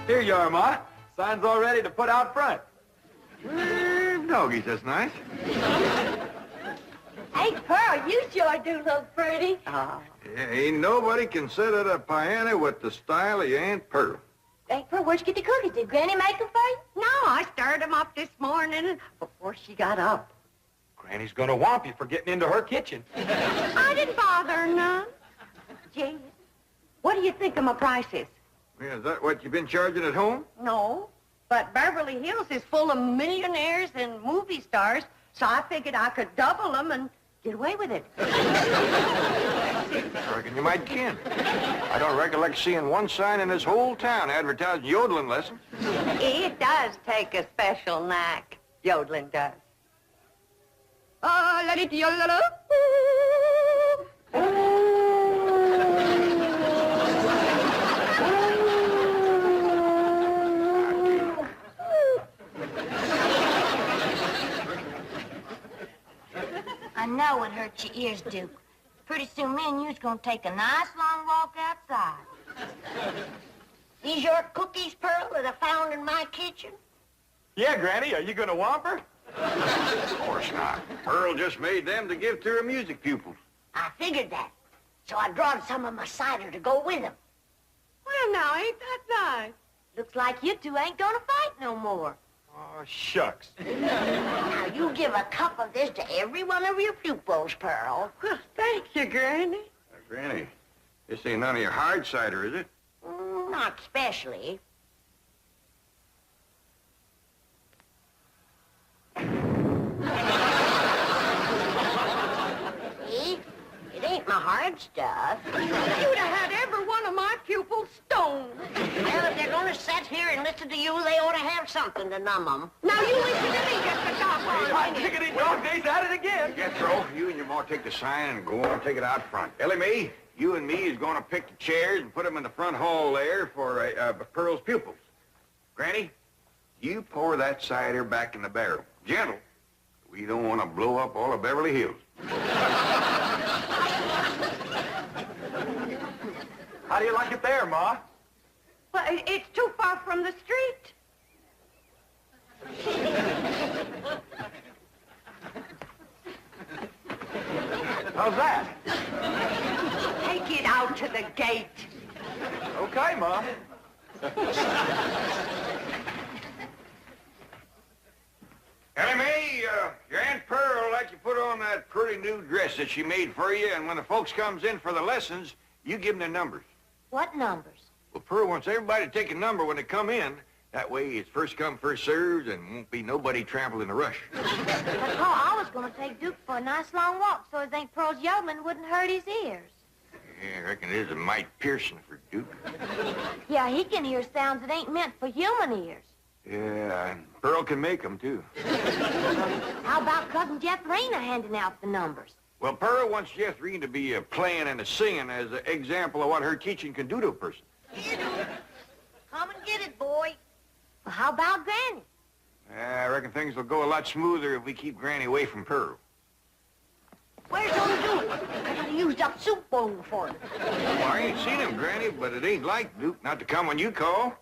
Here you are, Ma. Sign's all ready to put out front. Doggies, that's nice. Hey, Pearl, you sure do look pretty. Yeah, ain't nobody can sit at a piano with the style of your Aunt Pearl. Hey, Pearl, where'd you get the cookies? Did Granny make them for you? No, I stirred them up this morning before she got up. Granny's gonna whomp you for getting into her kitchen. I didn't bother her none. Gee, what do you think of my prices? Yeah, is that what you've been charging at home? No, but Beverly Hills is full of millionaires and movie stars, so I figured I could double them and get away with it. I reckon you might can. I don't recollect seeing one sign in this whole town advertising yodeling lessons. It does take a special knack, yodeling does. Oh, la di di la la. I know it hurts your ears, Duke. Pretty soon me and you's gonna take a nice long walk outside. These your cookies, Pearl, that I found in my kitchen? Yeah, Granny, are you gonna whomp her? Of course not. Pearl just made them to give to her music pupils. I figured that. So I drawed some of my cider to go with them. Well, now, ain't that nice? Looks like you two ain't gonna fight no more. Oh, shucks. Now, you give a cup of this to every one of your pupils, Pearl. Well, thank you, Granny. Granny, this ain't none of your hard cider, is it? Not especially. See? It ain't my hard stuff. You'd have had every one of my pupils stoned. Well, if they're gonna sit here and listen to you, they ought to have something to numb them. Now, you listen to me just a Hot doggone minute. tickety dog days at it again. Jethro, you and your ma take the sign and go on, take it out front. Ellie Mae, you and me is going to pick the chairs and put them in the front hall there for Pearl's pupils. Granny, you pour that cider back in the barrel. Gentle. We don't want to blow up all of Beverly Hills. How do you like it there, Ma? Well, it's too far from the street. How's that? Take it out to the gate. Okay, Ma. Ellie Mae, your Aunt Pearl let you put on that pretty new dress that she made for you, and when the folks comes in for the lessons, you give them their numbers. What numbers? Well, Pearl wants everybody to take a number when they come in. That way it's first come, first served, and won't be nobody trampled in a rush. But, Paul, I was gonna take Duke for a nice long walk so his Aunt Pearl's yodeling wouldn't hurt his ears. Yeah, I reckon it is a mite piercing for Duke. Yeah, he can hear sounds that ain't meant for human ears. Yeah, and Pearl can make them, too. How about Cousin Jethrina handing out the numbers? Well, Pearl wants Jethrine to be playing and singing as an example of what her teaching can do to a person. Come and get it, boy. Well, how about Granny? I reckon things will go a lot smoother if we keep Granny away from Pearl. Where's old Duke? I could have used up soup bowl for him. Well, I ain't seen him, Granny, but it ain't like Duke not to come when you call.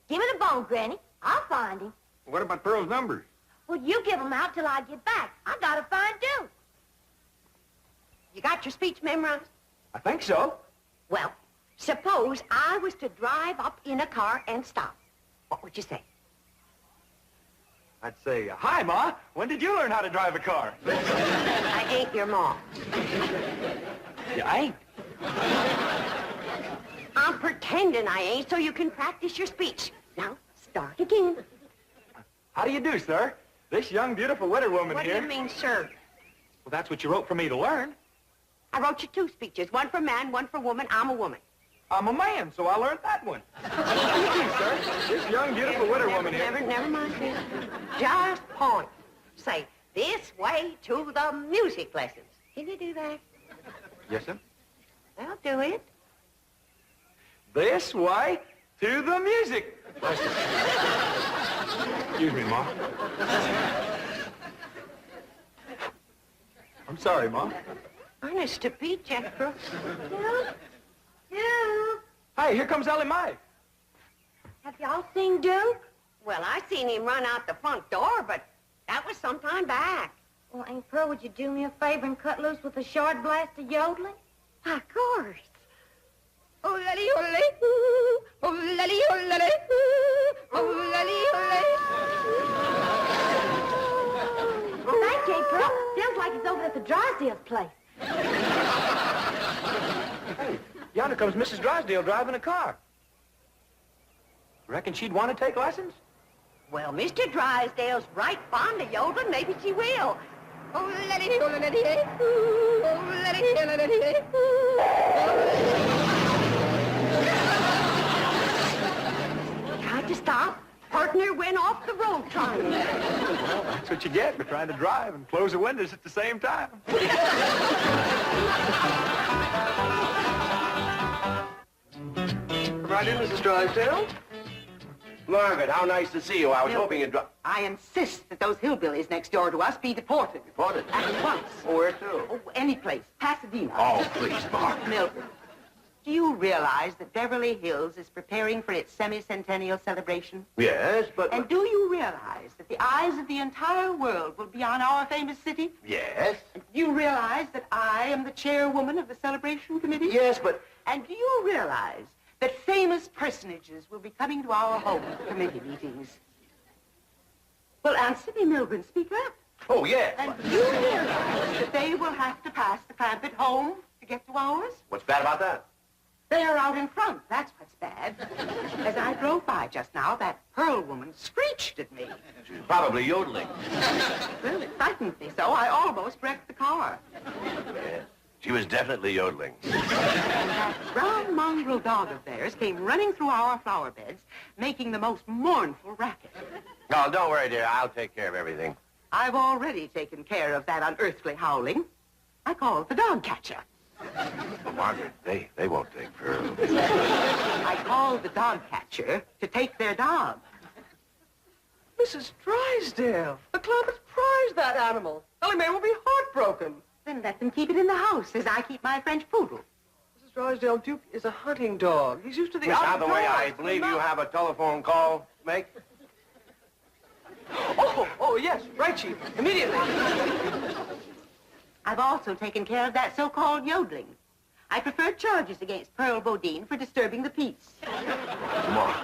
Give me the bone, Granny. I'll find him. What about Pearl's numbers? Well, you give them out till I get back. I gotta find Duke. You got your speech memorized? I think so. Well, suppose I was to drive up in a car and stop. What would you say? I'd say, hi, Ma. When did you learn how to drive a car? I ain't your mom. You ain't. I'm pretending I ain't so you can practice your speech. Now, start again. How do you do, sir? This young, beautiful widow woman What here. do you mean, sir? Well, that's what you wrote for me to learn. I wrote you 2 speeches, one for man, one for woman. I'm a woman. I'm a man, so I learned that one. How do you do, sir? This young, beautiful widow woman here. Never mind me. Just point. Say, this way to the music lessons. Can you do that? Yes, sir. Well, do it. This way to the music. Excuse me, Ma. I'm sorry, Ma. Honest to Pete, Jethro. Duke? Duke? Hey, here comes Ellie Mae. Have y'all seen Duke? Well, I seen him run out the front door, but that was some time back. Well, Aunt Pearl, would you do me a favor and cut loose with a short blast of yodeling? Of course. Oh, lally, oh, lally, oh, lally, oh, lally, oh, lally, oh, lally. Thank you, Aunt Pearl. Sounds like he's over at the Drysdale's place. Hey, yonder comes Mrs. Drysdale driving a car. Reckon she'd want to take lessons? Well, Mr. Drysdale's right fond of yodeling. Maybe she will. Oh, lally, oh, lally, oh, lally, oh, lally, Tried to stop. Partner went off the road trying. Well, that's what you get for trying to drive and close the windows at the same time. Right in, Mrs. Drysdale. Margaret, how nice to see you. I was hoping you'd... I insist that those hillbillies next door to us be deported. Deported? At once. Oh, where to? Oh, any place. Pasadena. Oh, please, Margaret. Milton, do you realize that Beverly Hills is preparing for its semi-centennial celebration? Yes, but... And do you realize that the eyes of the entire world will be on our famous city? Yes? And do you realize that I am the chairwoman of the celebration committee? Yes, but... And do you realize that famous personages will be coming to our home for committee meetings? Well, answer me, Milburn. Speak up. Oh, yes. And do you realize that they will have to pass the clamp at home to get to ours? What's bad about that? They're out in front. That's what's bad. As I drove by just now, that Pearl woman screeched at me. She's probably yodeling. Well, it frightened me so I almost wrecked the car. Yes. She was definitely yodeling. And that brown mongrel dog of theirs came running through our flower beds, making the most mournful racket. Oh, don't worry, dear. I'll take care of everything. I've already taken care of that unearthly howling. I called the dog catcher. Well, Margaret, they won't take Pearl. I called the dog catcher to take their dog. Mrs. Drysdale, the club has prized that animal. Ellie Mae will be heartbroken. Then let them keep it in the house as I keep my French poodle. Mrs. Drysdale, Duke is a hunting dog. He's used to the Miss outdoors. Hathaway, I believe you have a telephone call to make. Oh, yes. Right, Chief. Immediately. I've also taken care of that so-called yodeling. I preferred charges against Pearl Bodine for disturbing the peace. Come on.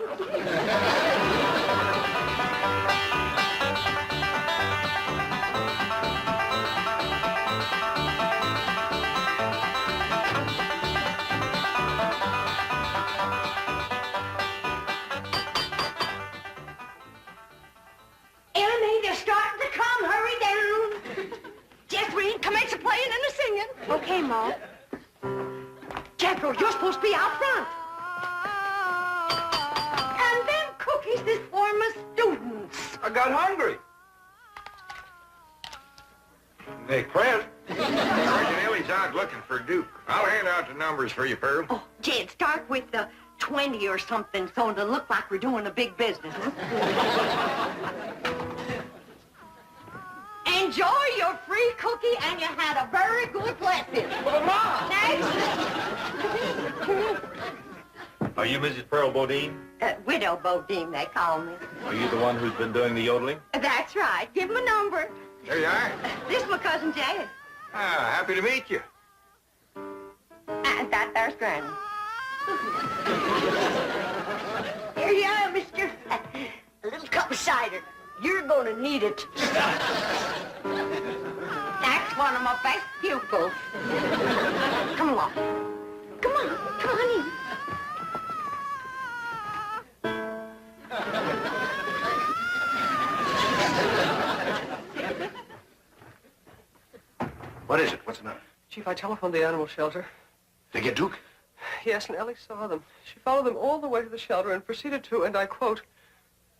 Enemy, they're starting to come. Hurry down. Jeffrey, commence the playing and the singing. Okay, Ma. Jethro, you're supposed to be out front. And them cookies is for my students. I got hungry. Hey, Clint. Sergeant Ellie's out looking for Duke. I'll hand out the numbers for you, Pearl. Oh, Jed, start with the 20 or something so it'll look like we're doing a big business. Enjoy your free cookie, and you had a very good lesson. But, Ma! Next. Are you Mrs. Pearl Bodine? Widow Bodine, they call me. Are you the one who's been doing the yodeling? That's right. Give him a number. There you are. This is my cousin Jed. Ah, happy to meet you. And that there's Granny. Here you are, mister. A little cup of cider. You're gonna need it. That's one of my best pupils. Come along. Come on in. What is it? What's the matter? Chief, I telephoned the animal shelter. They get Duke? Yes, and Ellie saw them. She followed them all the way to the shelter and proceeded to, and I quote,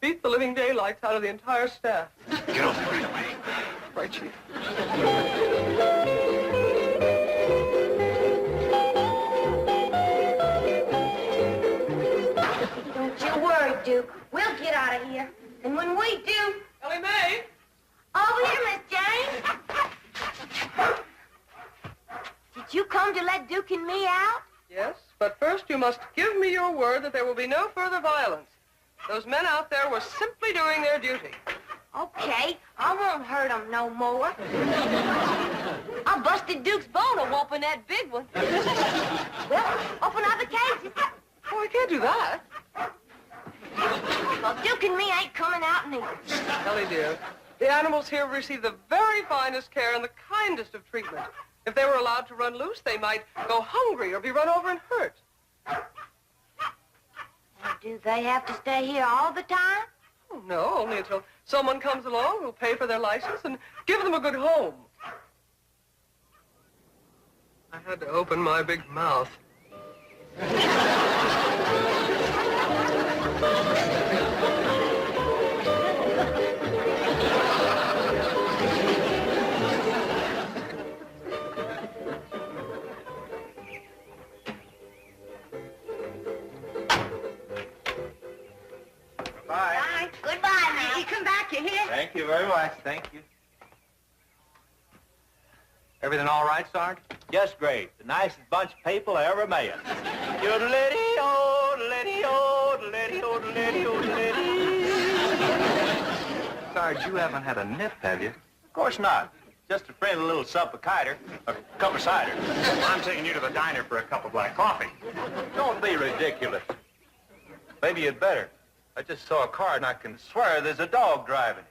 beat the living daylights out of the entire staff. Get over there right away. Right, Chief. Don't you worry, Duke. We'll get out of here. And when we do... Ellie Mae! Over here, Miss Jane. Did you come to let Duke and me out? Yes, but first you must give me your word that there will be no further violence. Those men out there were simply doing their duty. Okay, I won't hurt them no more. I busted Duke's bone a whooping that big one. Well, open up the cages. Oh, I can't do that. Well, Duke and me ain't coming out neither. Ellie, dear, the animals here receive the very finest care and the kindest of treatment. If they were allowed to run loose, they might go hungry or be run over and hurt. Well, do they have to stay here all the time? Oh, no, only until someone comes along who'll pay for their license and give them a good home. I had to open my big mouth. Bye. Goodbye now. You come back, you hear? Thank you very much. Thank you. Everything all right, Sergeant? Just great. The nicest bunch of people I ever met. Sarge, you haven't had a nip, have you? Of course not. Just a friendly little sup of cider, a cup of cider. I'm taking you to the diner for a cup of black coffee. Don't be ridiculous. Maybe you'd better. I just saw a car and I can swear there's a dog driving it.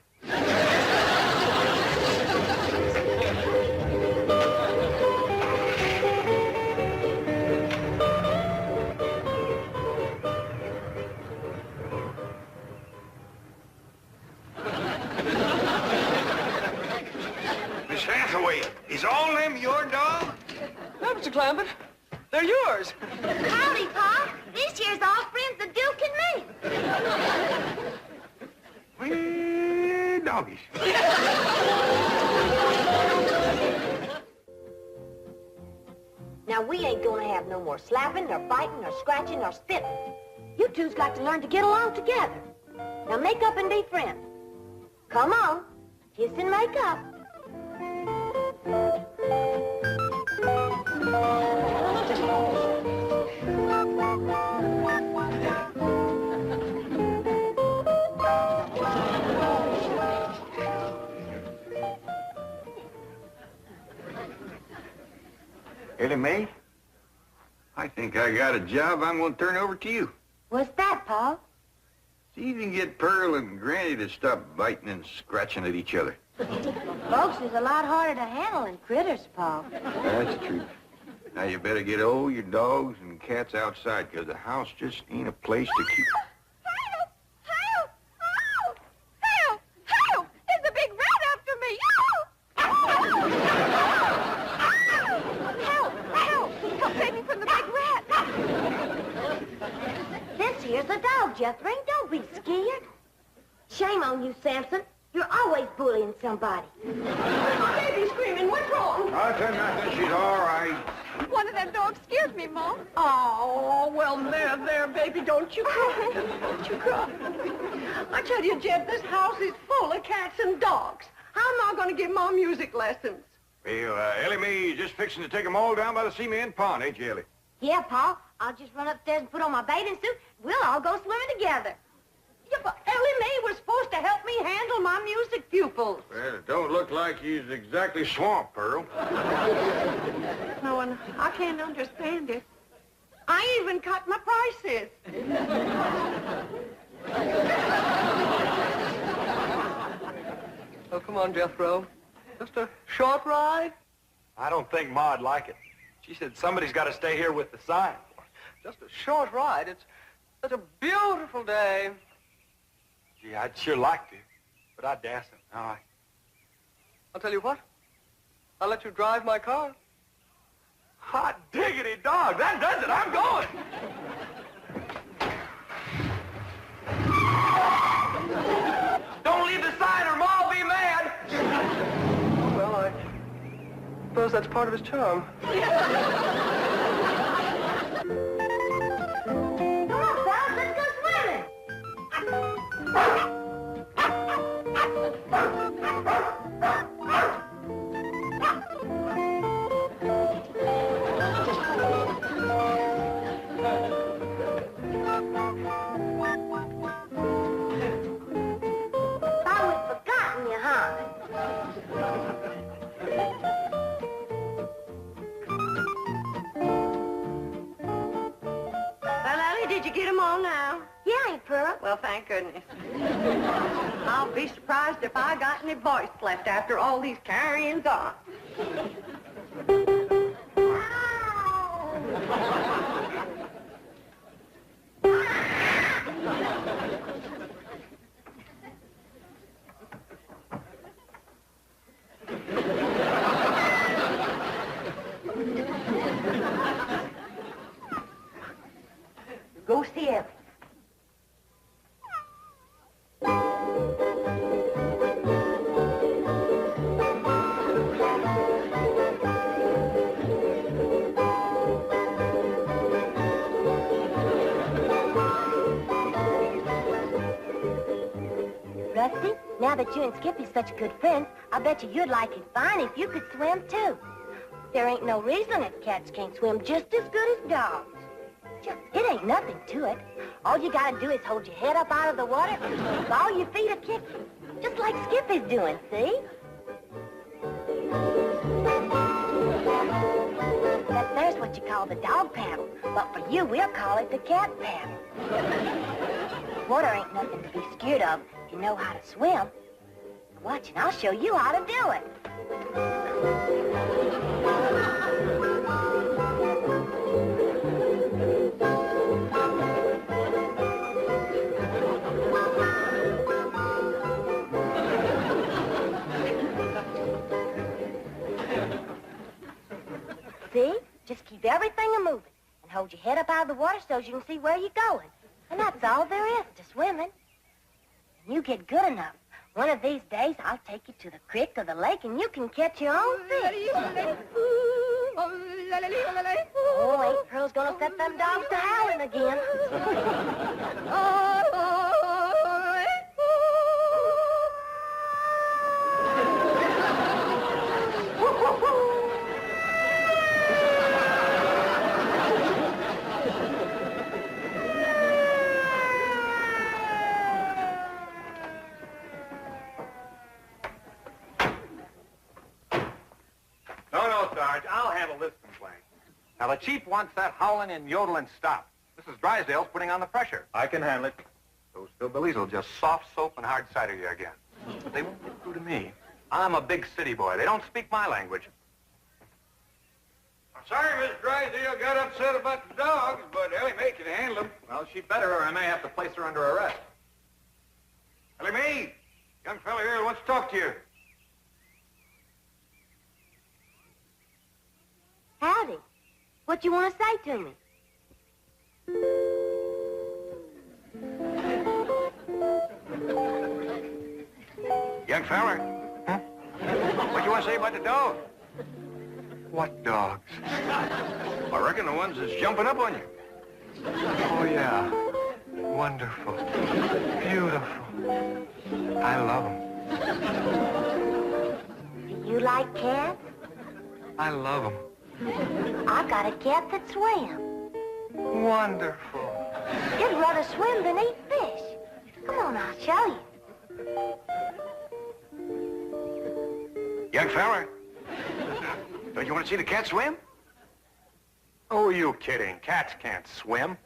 Miss Hathaway, is all them your dog? No, Mr. Clampett, they're yours. Howdy, Pa. This here's all friends of Duke and me. Well, doggies. Now, we ain't gonna have no more slapping, nor biting, nor scratching, nor spitting. You two's got to learn to get along together. Now, make up and be friends. Come on. Kiss and make up. Ellie Mae, I think I got a job I'm going to turn over to you. What's that, Pa? See if you can get Pearl and Granny to stop biting and scratching at each other. Folks is a lot harder to handle than critters, Pa. That's true. Now you better get all your dogs and cats outside, 'cause the house just ain't a place to keep. Help! Help! Oh! Help! Help! There's a big rat after me! Oh! Help! Help! Help! Save me from the big rat! This here's a dog, Jethro. Don't be scared. Shame on you, Samson. You're always bullying somebody. Baby's screaming. What's wrong? I tell nothing, she's all right. One of them dogs scared me, Mom. Oh, well, there, baby, don't you cry. Don't you cry. I tell you, Jed, this house is full of cats and dogs. How am I going to give Mom music lessons? Well, Ellie Mae's just fixing to take 'em all down by the cement pond, ain't you, Ellie? Yeah, Pa. I'll just run upstairs and put on my bathing suit. We'll all go swimming together. Yeah, but Ellie Mae was supposed to help me handle my music pupils. Well, it don't look like he's exactly swamped, Pearl. No, and I can't understand it. I even cut my prices. Oh, come on, Jethro. Just a short ride? I don't think Ma'd like it. She said somebody's got to stay here with the sign. Just a short ride. It's such a beautiful day. Gee, I'd sure like to, but I dasn't. All right. I'll tell you what. I'll let you drive my car. Hot diggity dog, that does it. I'm going. Don't leave the sign or Ma'll be mad. Well, I suppose that's part of his charm. Come on, fellas. Let's go swimming. Laura? Well, thank goodness. I'll be surprised if I got any voice left after all these carryings on. Go see Ellie. Rusty, now that you and Skippy's such good friends, I bet you'd like it fine if you could swim, too. There ain't no reason that cats can't swim just as good as dogs. It ain't nothing to it. All you gotta do is hold your head up out of the water and ball your feet a kicking. Just like Skippy's doing, see? That there's what you call the dog paddle. But for you, we'll call it the cat paddle. Water ain't nothing to be scared of if you know how to swim. Watch and I'll show you how to do it. See? Just keep everything a-moving and hold your head up out of the water so you can see where you're going. And that's all there is to swimming. When you get good enough, one of these days I'll take you to the creek or the lake and you can catch your own fish. Oh, ain't Pearl's gonna set them dogs to howling again. No, Sarge. I'll handle this complaint. Now, the chief wants that howling and yodeling stopped. Mrs. Drysdale's putting on the pressure. I can handle it. Those hillbillies will just soft soap and hard cider you again. But they won't get through to me. I'm a big city boy. They don't speak my language. I'm sorry Miss Drysdale got upset about the dogs, but Ellie Mae can handle them. Well, she better, or I may have to place her under arrest. Ellie Mae, young fella here wants to talk to you. Howdy. What you want to say to me? Young fella. Huh? What you want to say about the dog? What dogs? I reckon the ones that's jumping up on you. Oh, yeah. Wonderful. Beautiful. I love them. Do you like cats? I love them. I got a cat that swims. Wonderful. It'd rather swim than eat fish. Come on, I'll show you. Young fella. Don't you want to see the cat swim? Oh, you kidding. Cats can't swim.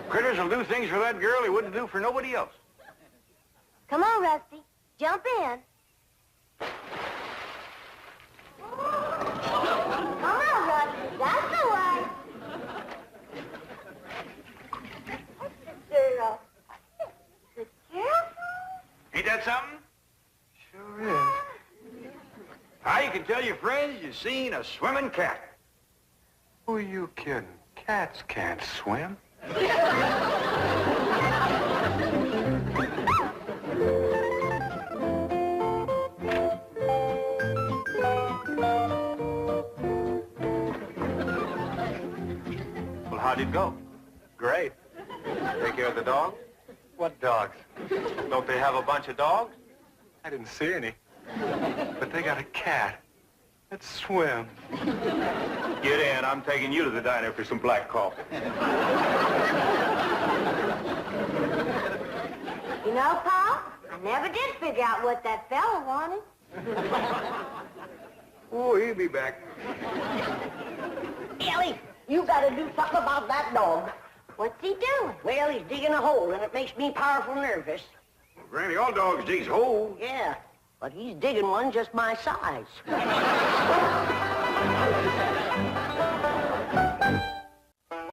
Critters will do things for that girl he wouldn't do for nobody else. Come on, Rusty. Jump in. Come on, Rusty. That's the way. Girl. Good girl. Ain't that something? Sure is. How you can tell your friends you've seen a swimming cat. Who are you kidding? Cats can't swim. Well, how'd it go? Great. Take care of the dogs? What dogs? Don't they have a bunch of dogs? I didn't see any. But they got a cat that swims. Get in. I'm taking you to the diner for some black coffee. You know, Pa, I never did figure out what that fella wanted. Oh, he'll be back. Ellie, you gotta do something about that dog. What's he doing? Well, he's digging a hole, and it makes me powerful nervous. Well, Granny, all dogs digs holes. Yeah, but he's digging one just my size.